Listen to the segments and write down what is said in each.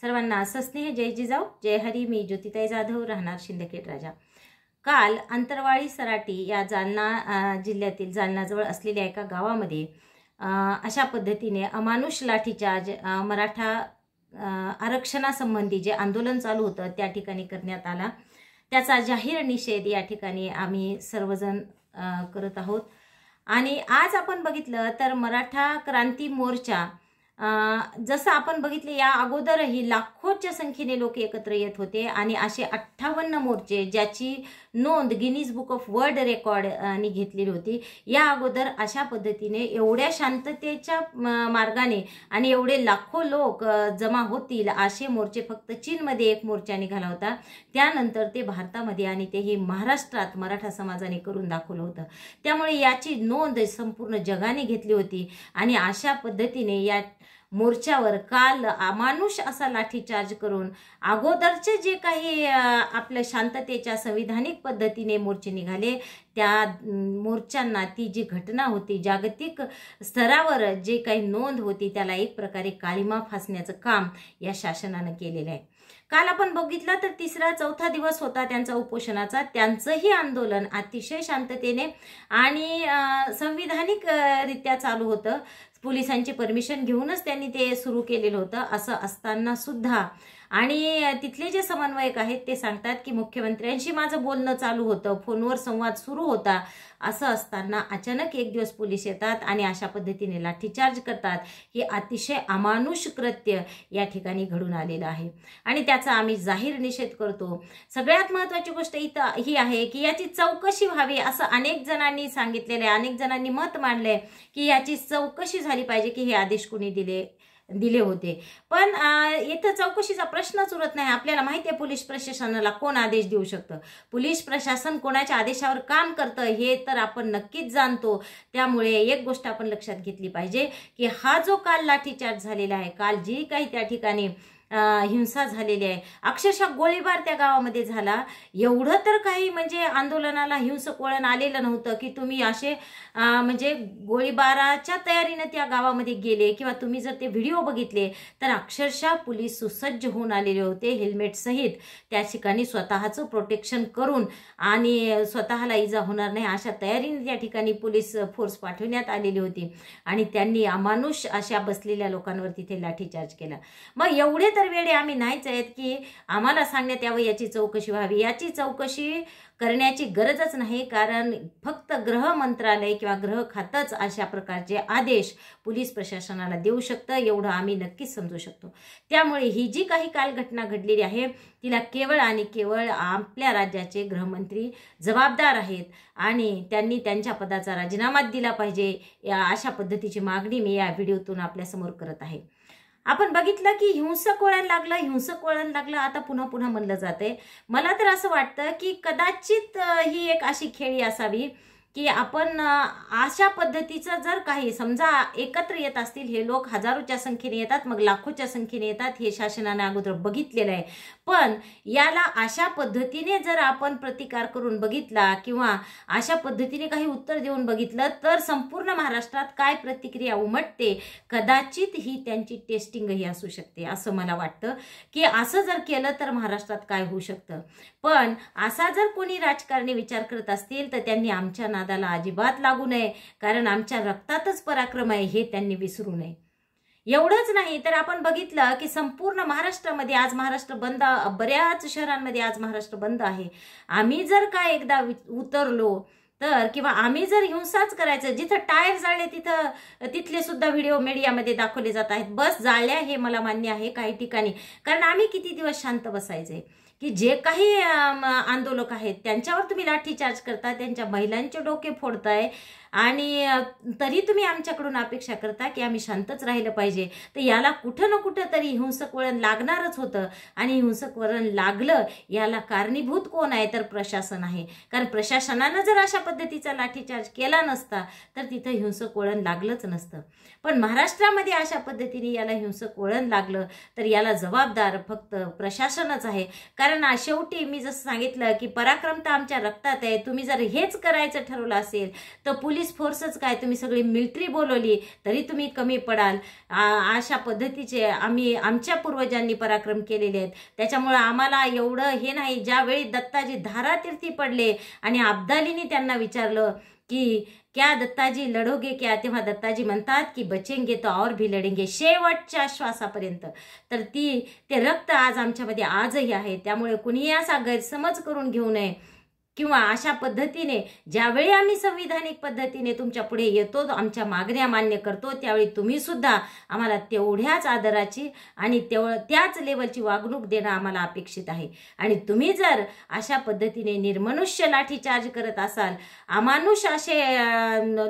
सर्वांना सस्नेह जय जिजाऊ जय हरी. मी ज्योतिताई जाधव, राहणार शिंदखेड राजा. काल अंतरवाळी सराटी या जालना जिल्ह्यातील जालनाजवळ असलेल्या एका गावामध्ये अशा पद्धतीने अमानुष लाठीचार्ज मराठा आरक्षणासंबंधी जे आंदोलन चालू होतं त्या ठिकाणी करण्यात आला. त्याचा जाहीर निषेध या ठिकाणी आम्ही सर्वजण करत आहोत. आणि आज आपण बघितलं तर मराठा क्रांती मोर्चा जसं आपण बघितले या अगोदरही लाखोच्या संख्येने लोक एकत्र येत होते आणि असे 58 मोर्चे ज्याची नोंद गिनीज बुक ऑफ वर्ल्ड रेकॉर्डनी घेतलेली होती. या अगोदर अशा पद्धतीने एवढ्या शांततेच्या मार्गाने आणि एवढे लाखो लोक जमा होतील असे मोर्चे फक्त चीनमध्ये एक मोर्चा निघाला होता. त्यानंतर ते भारतामध्ये आणि तेही महाराष्ट्रात मराठा समाजाने करून दाखवलं होतं. त्यामुळे याची नोंद संपूर्ण जगाने घेतली होती आणि अशा पद्धतीने या मोर्चावर काल अमानुष असा लाठीचार्ज करून अगोदरचे जे काही आपल्या शांततेच्या संविधानिक पद्धतीने मोर्चे निघाले त्या मोर्चांना ती जी घटना होती जागतिक स्तरावर जे काही नोंद होती त्याला एक प्रकारे काळिमा फासण्याचं काम या शासनानं केलेलं आहे. काल आपण बघितलं तर 3-4 दिवस होता त्यांचा उपोषणाचा. त्यांचंही आंदोलन अतिशय शांततेने आणि संविधानिक रित्या चालू होतं. पोलिसांची परमिशन घेऊनच त्यांनी ते सुरू केलेलं होतं. असं असताना सुद्धा आणि तिथले जे समन्वयक आहेत ते सांगतात की मुख्यमंत्र्यांशी माझं बोलणं चालू होतं, फोनवर संवाद सुरू होता. असं असताना अचानक एक दिवस पोलीस येतात आणि अशा पद्धतीने लाठीचार्ज करतात. हे अतिशय अमानुष कृत्य या ठिकाणी घडून आलेलं आहे आणि त्याचा आम्ही जाहीर निषेध करतो. सगळ्यात महत्त्वाची गोष्ट इथं ही आहे की याची चौकशी व्हावी असं अनेक जणांनी सांगितलेलं आहे. अनेक जणांनी मत मांडलंय की याची चौकशी झाली पाहिजे की हे आदेश कोणी दिले होते. पण इथं चौकशीचा प्रश्नच उरत नाही. आपल्याला माहिती आहे पोलीस प्रशासनाला कोण आदेश देऊ शकतं, पोलीस प्रशासन कोणाच्या आदेशावर काम करतं हे तर आपण नक्कीच जाणतो. त्यामुळे एक गोष्ट आपण लक्षात घेतली पाहिजे की हा जो काल लाठीचार्ज झालेला आहे, काल जी काही त्या ठिकाणी हिंसा झालेली आहे, अक्षरशः गोळीबार त्या गावामध्ये झाला. एवढं तर काही म्हणजे आंदोलनाला हिंसक वळण आलेलं नव्हतं की तुम्ही असे म्हणजे गोळीबाराच्या तयारीने त्या गावामध्ये गेले किंवा तुम्ही जर ते व्हिडिओ बघितले तर अक्षरशः पोलीस सुसज्ज होऊन आलेले होते हेल्मेट सहित. त्या ठिकाणी स्वतःचं प्रोटेक्शन करून आणि स्वतःला इजा होणार नाही अशा तयारीने त्या ठिकाणी पोलीस फोर्स पाठवण्यात आलेली होती आणि त्यांनी अमानुष अशा बसलेल्या लोकांवर तिथे लाठीचार्ज केला. मग एवढे तर वेळे आम्ही नाहीच आहेत की आम्हाला सांगण्यात यावं याची चौकशी व्हावी. याची चौकशी करण्याची गरजच नाही, कारण फक्त गृह मंत्रालय किंवा गृह खातंच अशा प्रकारचे आदेश पोलीस प्रशासनाला देऊ शकतं, एवढं आम्ही नक्कीच समजू शकतो. त्यामुळे ही जी काही काल घटना घडलेली आहे तिला केवळ आणि केवळ आपल्या राज्याचे गृहमंत्री जबाबदार आहेत आणि त्यांनी त्यांच्या पदाचा राजीनामा दिला पाहिजे. या अशा पद्धतीची मागणी मी या व्हिडिओतून आपल्यासमोर करत आहे. आपण बघितलं की हिंसक वळण लागलं आता पुन्हा म्हणलं जाते. मला तर असं वाटतं की कदाचित ही एक अशी खेळी असावी की आपण अशा पद्धतीचं जर काही समजा एकत्र येत असतील हे लोक, हजारोच्या संख्येने येतात, मग लाखोच्या संख्येने येतात, हे शासनाने अगोदर बघितलेलं आहे. पण याला अशा पद्धतीने जर आपण प्रतिकार करून बघितला किंवा अशा पद्धतीने काही उत्तर देऊन बघितलं तर संपूर्ण महाराष्ट्रात काय प्रतिक्रिया उमटते, कदाचित ही त्यांची टेस्टिंगही असू शकते असं मला वाटतं की असं जर केलं तर महाराष्ट्रात काय होऊ शकतं. पण असा जर कोणी राजकारणी विचार करत असतील तर त्यांनी आमच्या नादाला अजिबात लागू नये, कारण आमच्या रक्तातच पराक्रम आहे हे त्यांनी विसरू नये. एवढंच नाही तर आपण बघितलं की संपूर्ण महाराष्ट्रामध्ये आज महाराष्ट्र बंद, बऱ्याच शहरांमध्ये आज महाराष्ट्र बंद आहे. आम्ही जर का एकदा उतरलो तर किंवा आम्ही जर हिंसाच करायचं, जिथं टायर जाळले तिथले सुद्धा व्हिडिओ मीडियामध्ये दाखवले जात आहेत. बस जाळल्या हे मला मान्य आहे काही ठिकाणी, कारण आम्ही किती दिवस शांत बसायचे की जे काही आंदोलक आहेत त्यांच्यावर तुम्ही लाठीचार्ज करता, त्यांच्या महिलांचे डोके फोडताय आणि तरी तुम्ही आमच्याकडून अपेक्षा करता की आम्ही शांतच राहिलं पाहिजे. तर याला कुठं ना कुठं तरी हिंसक वळण लागणारच होतं आणि हिंसक वळण लागलं याला कारणीभूत कोण आहे तर प्रशासन आहे. कारण प्रशासनानं जर अशा पद्धतीचा लाठीचार्ज केला नसता तर तिथं हिंसक वळण लागलंच नसतं. पण महाराष्ट्रामध्ये अशा पद्धतीने याला हिंसक वळण लागलं तर याला जबाबदार फक्त प्रशासनच आहे. कारण कारण शेवटी मी जसं सांगितलं की पराक्रम तर आमच्या रक्तात आहे. तुम्ही जर हेच करायचं ठरवलं असेल तर पोलीस फोर्सच काय, तुम्ही सगळी मिलिटरी बोलवली तरी तुम्ही कमी पडाल. अशा पद्धतीचे आम्ही आमच्या पूर्वजांनी पराक्रम केलेले आहेत. त्याच्यामुळे आम्हाला एवढं हे नाही. ज्यावेळी दत्ताजी धारातीर्थी पडले आणि अब्दालीने त्यांना विचारलं की क्या दत्ताजी लढोगे क्या, तेव्हा दत्ताजी म्हणतात की बचेंगे तो और भी लढेंगे, शेवटच्या श्वासापर्यंत. तर ते रक्त आज आमच्यामध्ये आजही आहे. त्यामुळे कुणीही असा गैरसमज करून घेऊ नये किंवा अशा पद्धतीने ज्यावेळी आम्ही संविधानिक पद्धतीने तुमच्या पुढे येतो, आमच्या मागण्या मान्य करतो, त्यावेळी तुम्ही सुद्धा आम्हाला तेवढ्याच आदराची आणि त्याच लेवलची वागणूक देणं आम्हाला अपेक्षित आहे. आणि तुम्ही जर अशा पद्धतीने निर्मनुष्य लाठीचार्ज करत असाल, अमानुष असे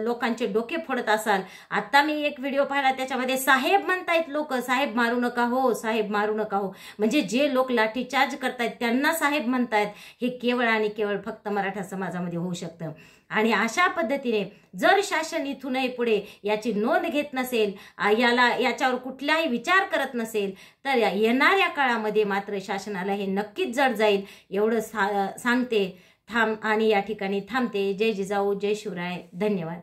लोकांचे डोके फोडत असाल. आता मी एक व्हिडिओ पाहिला, त्याच्यामध्ये साहेब म्हणतायत लोक, साहेब मारू नका हो, साहेब मारू नका हो. म्हणजे जे लोक लाठीचार्ज करतायत त्यांना साहेब म्हणतायत. हे केवळ आणि केवळ फक्त मराठा समाजामध्ये होऊ शकतं. आणि अशा पद्धतीने जर शासन इथूनही पुढे याची नोंद घेत नसेल, याच्यावर कुठलाही विचार करत नसेल, तर येणाऱ्या काळामध्ये मात्र शासनाला हे नक्कीच जड जाईल. एवढं सांगते आणि या ठिकाणी थांबते. जय जिजाऊ, जय शिवराय. धन्यवाद.